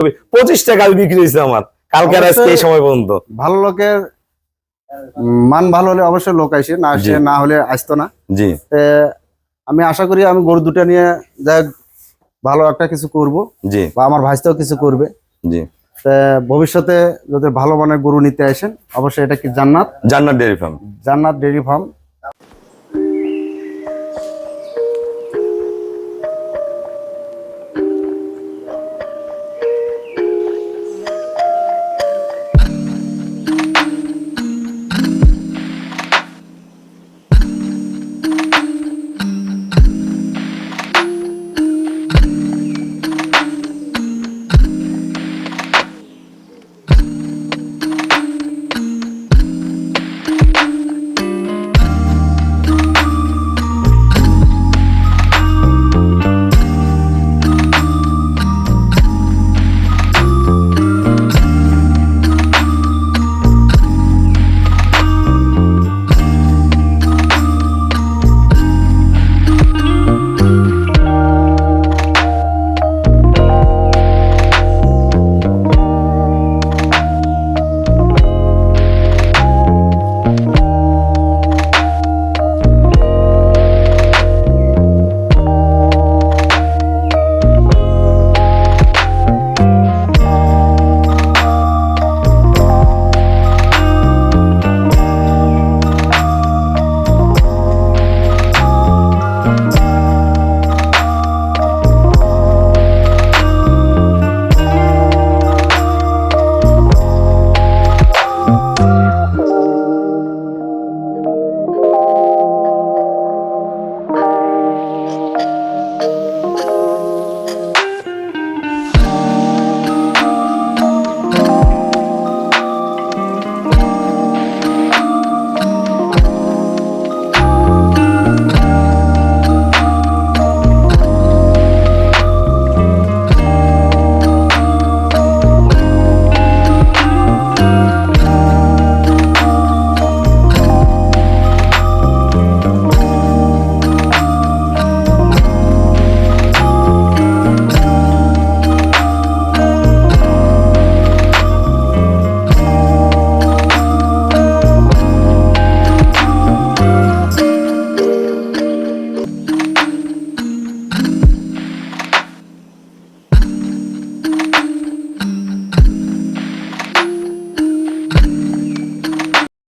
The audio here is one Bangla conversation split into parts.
25 টাকা বিক্রি হয়েছে আমার কালকে আজকে এই সময় পর্যন্ত। ভালো লোকের মান ভালো হলে অবশ্যই লোক আসে, না আসে না হলে আসতো না। জি আমি আশা করি আমি গরু দুটা নিয়ে যাই ভালো একটা কিছু করব, জি বা আমার ভাইস্তাও কিছু করবে। জি ভবিষ্যতে যদি ভালো মানের গরু নিতে আসেন অবশ্যই এটা কি জান্নাত ডেয়ারি ফার্ম। জান্নাত ডেইরি ফার্ম।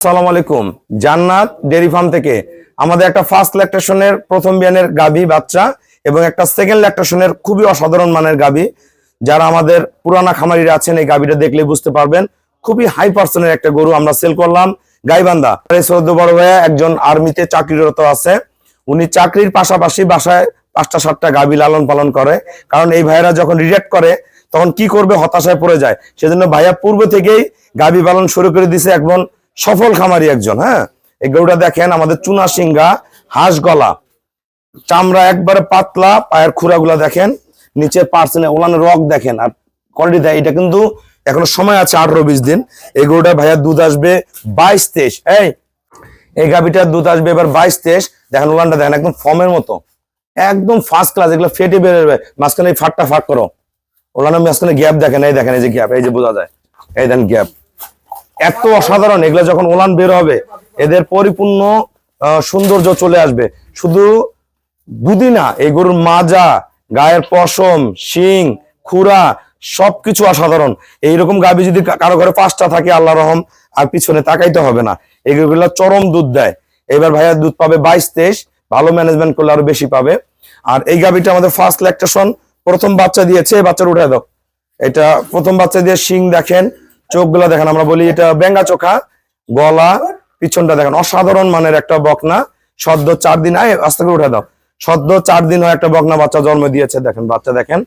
আসসালামু আলাইকুম। জান্নাত ডেয়ারি ফার্ম থেকে আমাদের একটা ফার্স্ট ল্যাকটেশনের প্রথম বিয়ানের গাভী বাচ্চা এবং একটা সেকেন্ড ল্যাকটেশনের খুবই অসাধারণ মানের গাভী, যারা আমাদের পুরানা খামারিরা আছেন এই গাভীটা দেখলে বুঝতে পারবেন খুবই হাই পার্সেন্টের একটা গরু আমরা সেল করলাম গাইবান্ধা। সৌদ্দ বড় ভাইয়া একজন আর্মিতে চাকরিরত আছে, উনি চাকরির পাশাপাশি বাসায় 5টা-7টা গাভী লালন পালন করে, কারণ এই ভাইয়েরা যখন রিজেক্ট করে তখন কি করবে হতাশায় পড়ে যায়, সেজন্য ভাইয়া পূর্ব থেকেই গাভী পালন শুরু করে দিছে, একজন সফল খামারি একজন। হ্যাঁ, এই গরুটা দেখেন আমাদের চুনা সিংহা, হাঁস গলা, চামড়া একবারে পাতলা, পায়ের খুঁড়াগুলা দেখেন, নিচের পার্সেন্টে ওলানের রক দেখেন, আর কোয়ালিটি দেয়। এটা কিন্তু এখনো সময় আছে 18-20 দিন। এই গরুটা ভাইয়া দুধ আসবে 22-23। এই গাভীটার দুধ আসবে এবার 22-23। দেখেন ওলানটা দেখেন একদম ফর্মের মতো, একদম ফার্স্ট ক্লাস। এগুলো ফেটে বেরোবে, মাঝখানে এই ফাটটা ফাট করো, ওলানের মাঝখানে গ্যাপ দেখেন, এই দেখেন এই যে গ্যাপ, এই যে বোঝা যায়, এই দেন গ্যাপ এত অসাধারণ। এগুলো যখন ওলান বের হবে এদের পরিপূর্ণ সৌন্দর্য চলে আসবে। শুধু দুধই না, এই গরুর মাজা, গায়ের পশম, শিং, খুরা সবকিছু অসাধারণ। এইরকম গাভী যদি কারো ঘরে 5টা থাকে আল্লাহ রহম, আর পিছনে তাকাইতে হবে না। এই গরুগুলো চরম দুধ দেয়। এবার ভাইয়া দুধ পাবে 22-23, ভালো ম্যানেজমেন্ট করলে আরো বেশি পাবে। আর এই গাভীটা আমাদের ফার্স্ট ল্যাকটেশন, প্রথম বাচ্চা দিয়েছে, বাচ্চার উঠে দাও। এটা প্রথম বাচ্চা দিয়ে শিং দেখেন, চোখগুলা দেখেন, আমরা বলি এটা বেঙ্গা চোখা, গলা, পিছনটা দেখেন, অসাধারণ মানের একটা বকনা। সদ্য 4 দিন, আস্তে করে উঠে দাও, সদ্য 4 দিন হয় একটা বকনা বাচ্চা জন্ম দিয়েছে। দেখেন বাচ্চা দেখেন,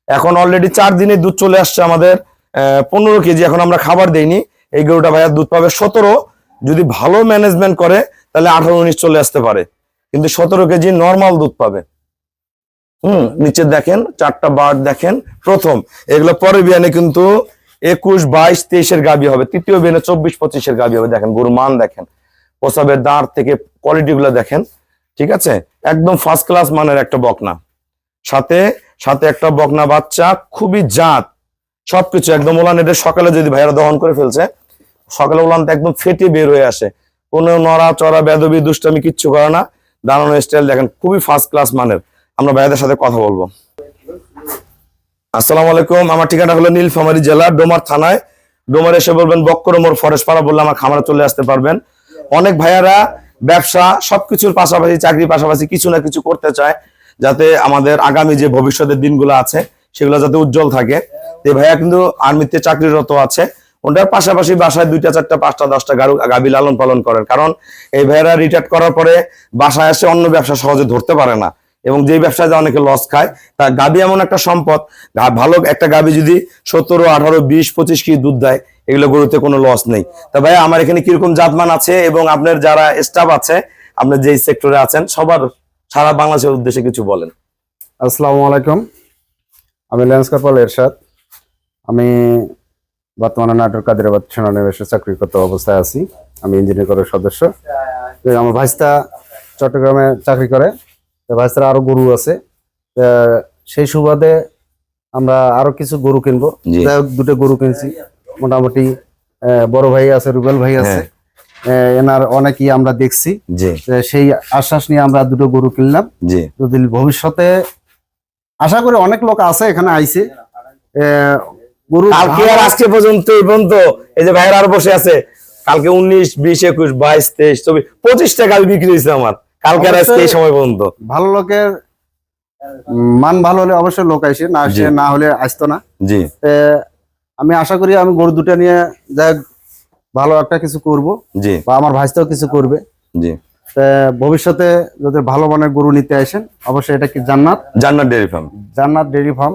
এখন অলরেডি 4 দিনে দুধ চলে আসছে আমাদের 15 কেজি। এখন আমরা খাবার দেইনি। এই গরুটা ভাইয়া দুধ পাবে 17, যদি ভালো ম্যানেজমেন্ট করে তাহলে 18-19 চলে আসতে পারে, কিন্তু 17 কেজি নর্মাল দুধ পাবে। নিচে দেখেন 4টা বার দেখেন প্রথম। এগুলো পরে বিয়ানে কিন্তু 21, 22, 23 গাভী হবে, তৃতীয় বিয়ানে 24, 25 গাভী হবে। দেখেন গরুর মান দেখেন, প্রসাবের দাঁড় থেকে কোয়ালিটি গুলো দেখেন, ঠিক আছে, একদম ফার্স্ট ক্লাস মানের একটা বকনা, সাথে সাথে একটা বকনা বাচ্চা, খুবই জাত, সবকিছু একদম উলান এটা সকালে যদি ভাইয়ারা দহন করে ফেলছে, সকালে উলানটা একদম ফেটে বের হয়ে আসে, কোনো নড়া চড়া বেদবি দুষ্টামি কিচ্ছু করে না। দাঁড়ানো স্টাইল দেখেন খুবই ফার্স্ট ক্লাস মানের। আমরা ভাইয়াদের সাথে কথা বলবো। আসসালামু আলাইকুম, আমার ঠিকানা হলো নীলফামারী জেলা ডোমার থানায়। ডোমার এসে বলবেন বক্করমোর ফরেস্ট পাড়া বললে আমার খামারে চলে আসতে পারবেন। অনেক ভাইয়ারা ব্যবসা সবকিছুর পাশাপাশি চাকরির পাশাপাশি কিছু না কিছু করতে চায়, যাতে আমাদের আগামী যে ভবিষ্যতের দিনগুলো আছে সেগুলো যাতে উজ্জ্বল থাকে। এই ভাইয়া কিন্তু আর্মিতে চাকরিরত আছে, ওটার পাশাপাশি বাসায় 2টা 4টা 5টা 10টা গাভী লালন পালন করেন। কারণ এই ভাইয়ারা রিটায়ার করার পরে বাসায় এসে অন্য ব্যবসা সহজে ধরতে পারে না, এবং যেই ব্যবসায় যা অনেকে লস খায়। তা গাভী এমন একটা সম্পদ, ভালো একটা গাভী যদি 17, 18, 20, 25 কেজি দুধ দেয়, এগুলো গরুতে কোনো লস নেই। তা ভাই আমার এখানে কিরকম জাতমান আছে এবং আপনার যারা স্টাফ আছে, আপনার যেই সেক্টরে আছেন সবার সারা বাংলাদেশের উদ্দেশ্যে কিছু বলেন। আসসালামু আলাইকুম, আমি লেন্স কাপাল এরশাদ। আমি বর্তমানে নাটোর কাদিরাবাদ সেনানিবাসে চাকরিরত অবস্থায় আছি। আমি ইঞ্জিনিয়ার করার সদস্য। তো আমার ভাইস্তা চট্টগ্রামে চাকরি করে, তো ভাইস্তার আরো গরু আছে। তো সেই সুবাদে আমরা আরো কিছু গরু কিনবো। জি। যাই হোক, 2টা গরু কিনছি। মোটামুটি বড় ভাই আছে, রুবেল ভাই আছে, এনার অনেকই আমরা দেখছি। জি তো সেই আশ্বাস নিয়ে আমরা 2টো গরু কিনলাম। জি যদি ভবিষ্যতে আশা করি অনেক লোক আছে এখানে আইছে গরু কালকে আর আজকে পর্যন্ত এই পর্যন্ত এই যে ভাইয়ের আর বসে আছে, কালকে 19, 20, 21, 22, 23, 24, 25টা গাভী বিক্রি হয়েছে আমার কালকে আর আজকে এই সময় পর্যন্ত। ভালো লোকের মান ভালো হলে অবশ্যই লোক আইসে, না আসে না হলে আসতো না। জি আমি আশা করি আমি গরু 2টা নিয়ে যাই ভালো একটা কিছু করব, জি বা আমার ভাইস্তাও কিছু করবে। জি ভবিষ্যতে যদি ভালো মানের গরু নিতে আসেন, অবশ্যই এটা কি জান্নাত ডেয়ারি ফার্ম। ডেইরি ফার্ম,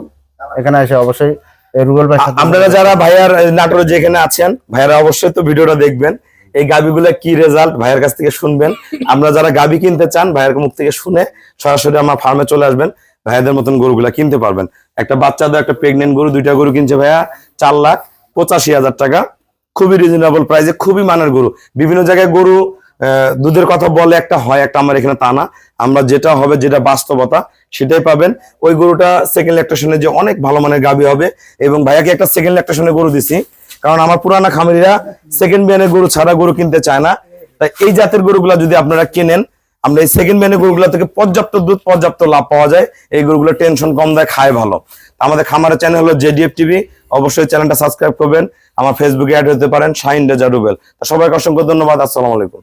এখানে এসে অবশ্যই রুবেল ভাই আপনারা যারা ভাইয়ার নাটোরে যেখানে আছেন, ভাইয়ারা অবশ্যই তো ভিডিওটা দেখবেন। এই গাভীগুলা কি রেজাল্ট ভাইয়ের কাছ থেকে শুনবেন। আমরা যারা গাভী কিনতে চান, ভাইয়ের মুখ থেকে শুনে সরাসরি আমার ফার্মে চলে আসবেন, ভাইয়াদের মতন গরুগুলা কিনতে পারবেন। একটা বাচ্চা দেওয়া একটা প্রেগনেন্ট গরু, 2টা গরু কিনছে ভাইয়া 4,85,000 টাকা, খুবই রিজনেবল প্রাইসে, খুবই মানের গরু। বিভিন্ন জায়গায় গরু দুধের কথা বলে একটা হয় একটা, আমার এখানে তা না। আমরা যেটা হবে, যেটা বাস্তবতা সেটাই পাবেন। ওই গরুটা সেকেন্ড ল্যাকটেশনে যে অনেক ভালো মানের গাভী হবে। এবং ভাইয়াকে একটা সেকেন্ড ল্যাকটেশনে গরু দিছি, কারণ আমার পুরানা খামারিরা সেকেন্ড বিয়ানের গরু ছাড়া গরু কিনতে চায় না। তাই এই জাতের গরুগুলা যদি আপনারা কেনেন, আমরা এই সেকেন্ড বিয়ানের গরুগুলা থেকে পর্যাপ্ত দুধ, পর্যাপ্ত লাভ পাওয়া যায়। এই গরুগুলো টেনশন কম দেয়, খায় ভালো। আমাদের খামারের চ্যানেল হলো জেডিএফ টিভি, অবশ্যই চ্যানেলটা সাবস্ক্রাইব করবেন। আমার ফেসবুকে অ্যাড হতে পারেন শাহিন রেজা রুবেল। সবাইকে অসংখ্য ধন্যবাদ। আসসালামু আলাইকুম।